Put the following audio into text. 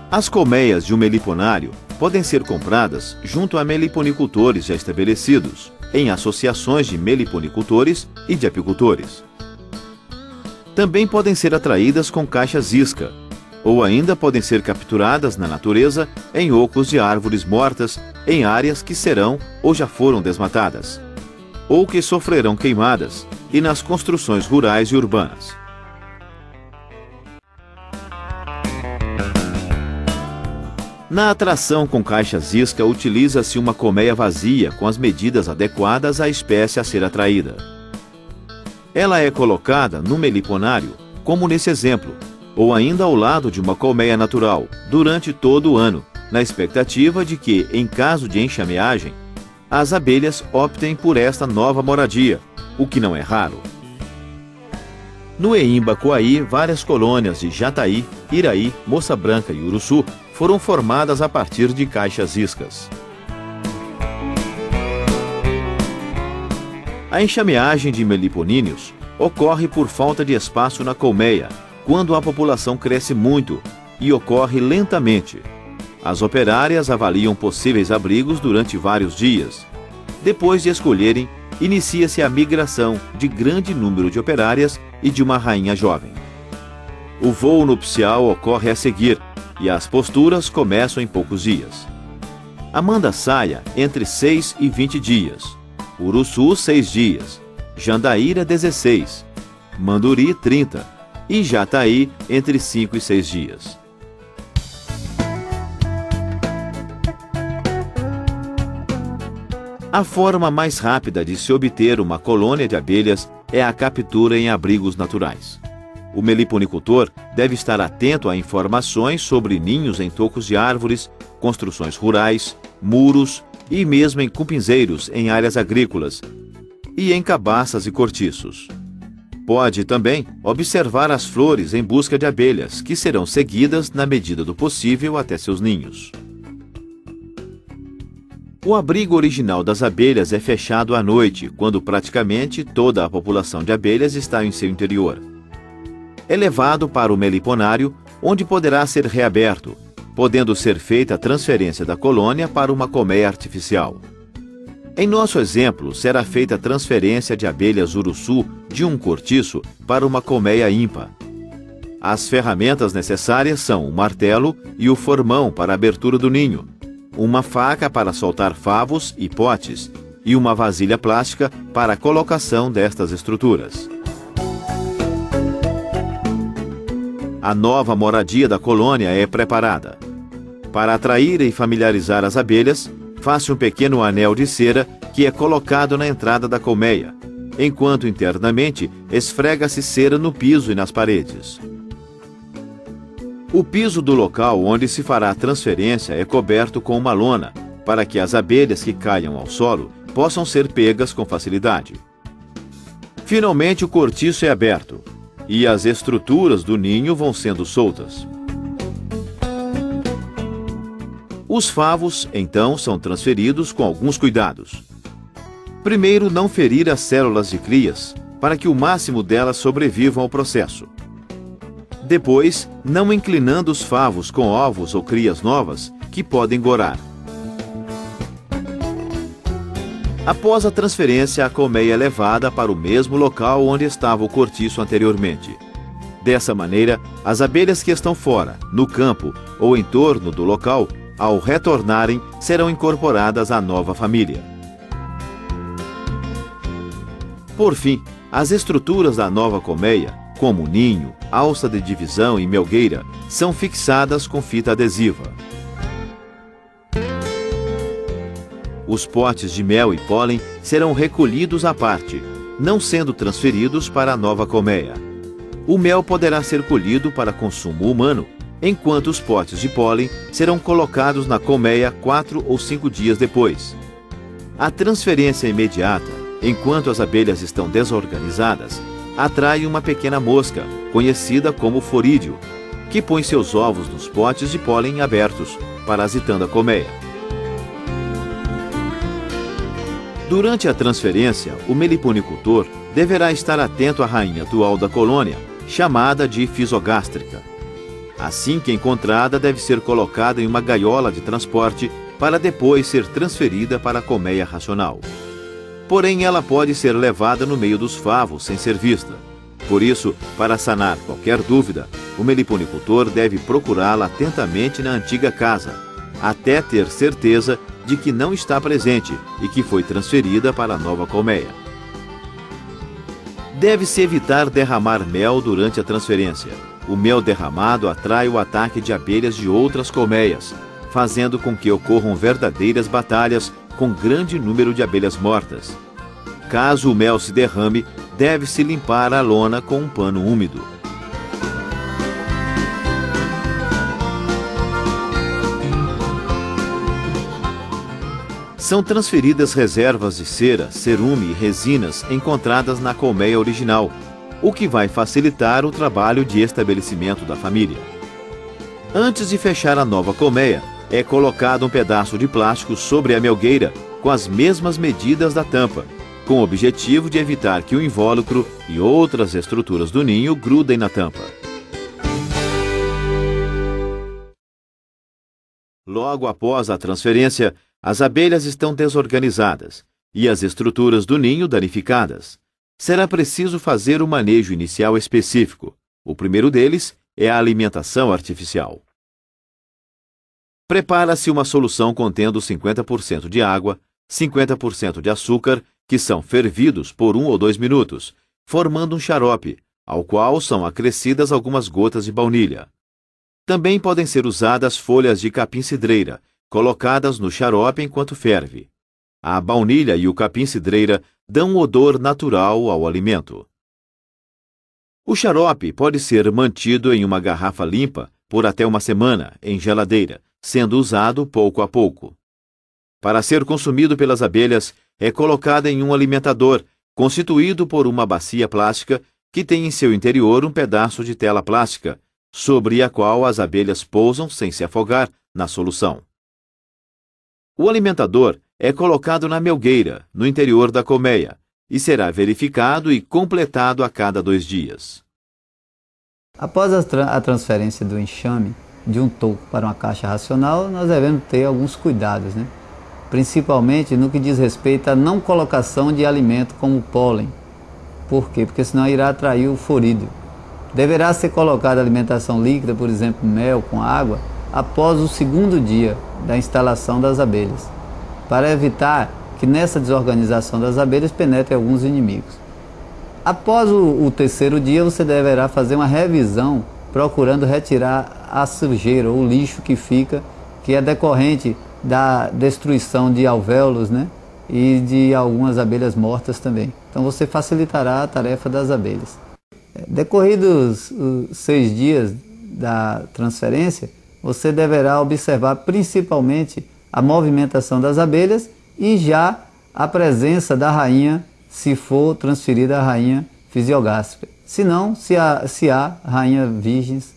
As colmeias de um meliponário podem ser compradas junto a meliponicultores já estabelecidos, em associações de meliponicultores e de apicultores. Também podem ser atraídas com caixas isca, ou ainda podem ser capturadas na natureza em ocos de árvores mortas em áreas que serão ou já foram desmatadas, ou que sofrerão queimadas, e nas construções rurais e urbanas. Na atração com caixas isca, utiliza-se uma colmeia vazia com as medidas adequadas à espécie a ser atraída. Ela é colocada no meliponário, como nesse exemplo, ou ainda ao lado de uma colmeia natural, durante todo o ano, na expectativa de que, em caso de enxameagem, as abelhas optem por esta nova moradia, o que não é raro. No Eimba-Coaí, várias colônias de jataí, iraí, moça branca e uruçu foram formadas a partir de caixas iscas. A enxameagem de meliponíneos ocorre por falta de espaço na colmeia, quando a população cresce muito, e ocorre lentamente. As operárias avaliam possíveis abrigos durante vários dias. Depois de escolherem, inicia-se a migração de grande número de operárias e de uma rainha jovem. O voo nupcial ocorre a seguir, e as posturas começam em poucos dias. A manda-saia entre 6 e 20 dias, uruçu 6 dias, jandaíra 16, manduri 30 e jataí entre 5 e 6 dias. A forma mais rápida de se obter uma colônia de abelhas é a captura em abrigos naturais. O meliponicultor deve estar atento a informações sobre ninhos em tocos de árvores, construções rurais, muros e mesmo em cupinzeiros em áreas agrícolas e em cabaças e cortiços. Pode também observar as flores em busca de abelhas, que serão seguidas na medida do possível até seus ninhos. O abrigo original das abelhas é fechado à noite, quando praticamente toda a população de abelhas está em seu interior. É levado para o meliponário, onde poderá ser reaberto, podendo ser feita a transferência da colônia para uma colmeia artificial. Em nosso exemplo, será feita a transferência de abelhas uruçu de um cortiço para uma colmeia ímpar. As ferramentas necessárias são o martelo e o formão para a abertura do ninho, uma faca para soltar favos e potes e uma vasilha plástica para a colocação destas estruturas. A nova moradia da colônia é preparada. Para atrair e familiarizar as abelhas, faça um pequeno anel de cera que é colocado na entrada da colmeia, enquanto internamente esfrega-se cera no piso e nas paredes. O piso do local onde se fará a transferência é coberto com uma lona, para que as abelhas que caiam ao solo possam ser pegas com facilidade. Finalmente, o cortiço é aberto e as estruturas do ninho vão sendo soltas. Os favos, então, são transferidos com alguns cuidados. Primeiro, não ferir as células de crias, para que o máximo delas sobrevivam ao processo. Depois, não inclinando os favos com ovos ou crias novas, que podem gorar. Após a transferência, a colmeia é levada para o mesmo local onde estava o cortiço anteriormente. Dessa maneira, as abelhas que estão fora, no campo ou em torno do local, ao retornarem, serão incorporadas à nova família. Por fim, as estruturas da nova colmeia, como ninho, alça de divisão e melgueira, são fixadas com fita adesiva. Os potes de mel e pólen serão recolhidos à parte, não sendo transferidos para a nova colmeia. O mel poderá ser colhido para consumo humano, enquanto os potes de pólen serão colocados na colmeia 4 ou 5 dias depois. A transferência imediata, enquanto as abelhas estão desorganizadas, atrai uma pequena mosca, conhecida como forídeo, que põe seus ovos nos potes de pólen abertos, parasitando a colmeia. Durante a transferência, o meliponicultor deverá estar atento à rainha atual da colônia, chamada de fisogástrica. Assim que encontrada, deve ser colocada em uma gaiola de transporte para depois ser transferida para a colmeia racional. Porém, ela pode ser levada no meio dos favos sem ser vista. Por isso, para sanar qualquer dúvida, o meliponicultor deve procurá-la atentamente na antiga casa, até ter certeza de que não está presente e que foi transferida para a nova colmeia. Deve-se evitar derramar mel durante a transferência. O mel derramado atrai o ataque de abelhas de outras colmeias, fazendo com que ocorram verdadeiras batalhas com grande número de abelhas mortas. Caso o mel se derrame, deve-se limpar a lona com um pano úmido. São transferidas reservas de cera, cerume e resinas encontradas na colmeia original, o que vai facilitar o trabalho de estabelecimento da família. Antes de fechar a nova colmeia, é colocado um pedaço de plástico sobre a melgueira com as mesmas medidas da tampa, com o objetivo de evitar que o invólucro e outras estruturas do ninho grudem na tampa. Logo após a transferência, as abelhas estão desorganizadas e as estruturas do ninho danificadas. Será preciso fazer um manejo inicial específico. O primeiro deles é a alimentação artificial. Prepara-se uma solução contendo 50% de água, 50% de açúcar, que são fervidos por 1 ou 2 minutos, formando um xarope, ao qual são acrescidas algumas gotas de baunilha. Também podem ser usadas folhas de capim-cidreira, colocadas no xarope enquanto ferve. A baunilha e o capim-cidreira dão um odor natural ao alimento. O xarope pode ser mantido em uma garrafa limpa por até uma semana, em geladeira, sendo usado pouco a pouco. Para ser consumido pelas abelhas, é colocado em um alimentador, constituído por uma bacia plástica que tem em seu interior um pedaço de tela plástica, sobre a qual as abelhas pousam sem se afogar na solução. O alimentador é colocado na melgueira, no interior da colmeia, e será verificado e completado a cada 2 dias. Após a transferência do enxame de um toco para uma caixa racional, nós devemos ter alguns cuidados, principalmente no que diz respeito à não colocação de alimento como pólen. Por quê? Porque senão irá atrair o forídeo. Deverá ser colocada alimentação líquida, por exemplo, mel com água, após o 2º dia da instalação das abelhas, para evitar que nessa desorganização das abelhas penetrem alguns inimigos. Após o 3º dia, você deverá fazer uma revisão, procurando retirar a sujeira ou o lixo que fica, que é decorrente da destruição de alvéolos, e de algumas abelhas mortas também. Então você facilitará a tarefa das abelhas. Decorridos os 6 dias da transferência, você deverá observar principalmente a movimentação das abelhas e já a presença da rainha, se for transferida a rainha fisiogástrica. Se não, se há rainha virgens,